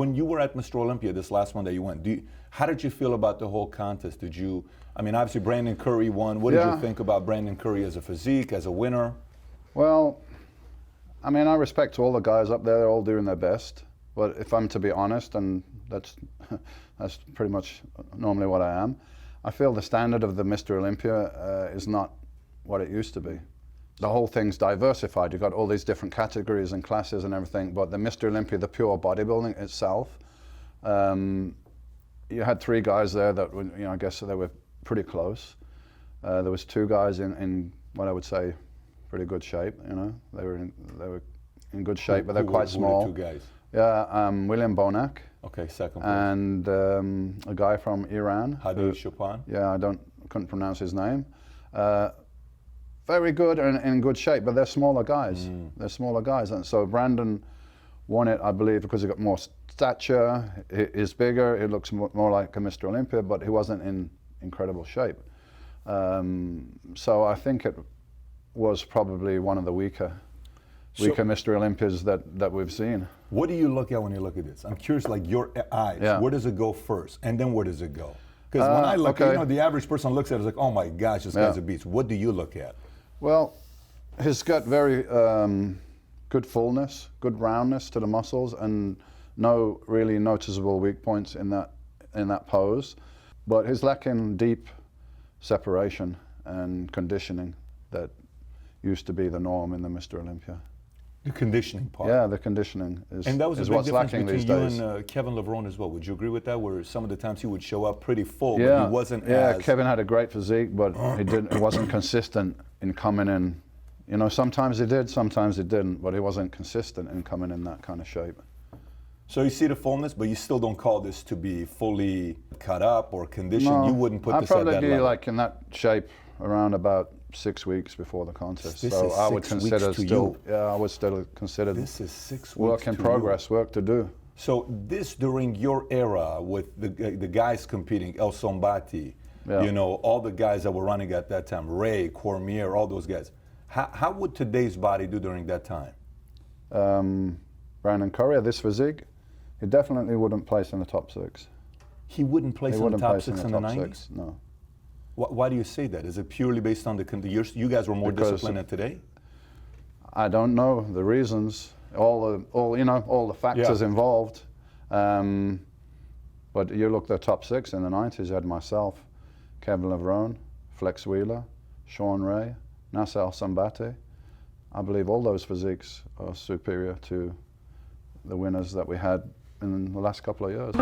When you were at Mr. Olympia, this last one that you went, how did you feel about the whole contest? Did you, I mean, obviously Brandon Curry won. What did you think about Brandon Curry as a physique, as a winner? Well, I mean, I respect all the guys up there. They're all doing their best. But if I'm to be honest, and that's pretty much normally what I am, I feel the standard of the Mr. Olympia is not what it used to be. The whole thing's diversified. You've got all these different categories and classes and everything, but the Mr. Olympia, the pure bodybuilding itself, you had 3 guys there that, you know, I guess they were pretty close. There was 2 guys in what I would say pretty good shape. You know, they were in good shape, but they're quite small. Who were the 2 guys? Yeah, William Bonac. Okay, second place. And a guy from Iran. Hadi Chopin. Yeah, couldn't pronounce his name. Very good and in good shape, but they're smaller guys. They're smaller guys, and so Brandon won it, I believe, because he got more stature. He's bigger. He looks more like a Mr. Olympia, but he wasn't in incredible shape. So I think it was probably one of the weaker Mr. Olympias that we've seen. What do you look at when you look at this? I'm curious, like your eyes. Yeah. Where does it go first, and then where does it go? Because when I look, you know, the average person looks at it, is like, oh my gosh, this guy's a beast. What do you look at? Well, he's got very good fullness, good roundness to the muscles, and no really noticeable weak points in that pose. But he's lacking deep separation and conditioning that used to be the norm in the Mr. Olympia. The conditioning part. Yeah, the conditioning is, and that was is a big what's difference lacking between these days. you and Kevin Levrone as well. Would you agree with that? Where some of the times he would show up pretty full, Yeah, but he wasn't yeah. as... Kevin had a great physique, but he wasn't consistent in coming in. You know, sometimes he did, sometimes he didn't, but he wasn't consistent in coming in that kind of shape. So you see the fullness, but you still don't call this to be fully cut up or conditioned. No, you wouldn't put this at that level. I'd probably be like in that shape around about 6 weeks before the contest. This so is I would 6 consider weeks to still, you. yeah, I would still consider This is 6 weeks work in to progress, you. work to do. So this during your era with the guys competing, El Sombati, you know, all the guys that were running at that time, Ray, Cormier, all those guys. How would today's body do during that time? Brandon Curry, at this physique, he definitely wouldn't place in the top 6. He wouldn't place in the top 6 in the 90s? No. Why do you say that? Is it purely based on you guys were more disciplined than today? I don't know the reasons, all the factors involved. But you look at the top 6 in the 90s, you had myself, Kevin Levrone, Flex Wheeler, Sean Ray, Nasser Al-Sambati. I believe all those physiques are superior to the winners that we had in the last couple of years.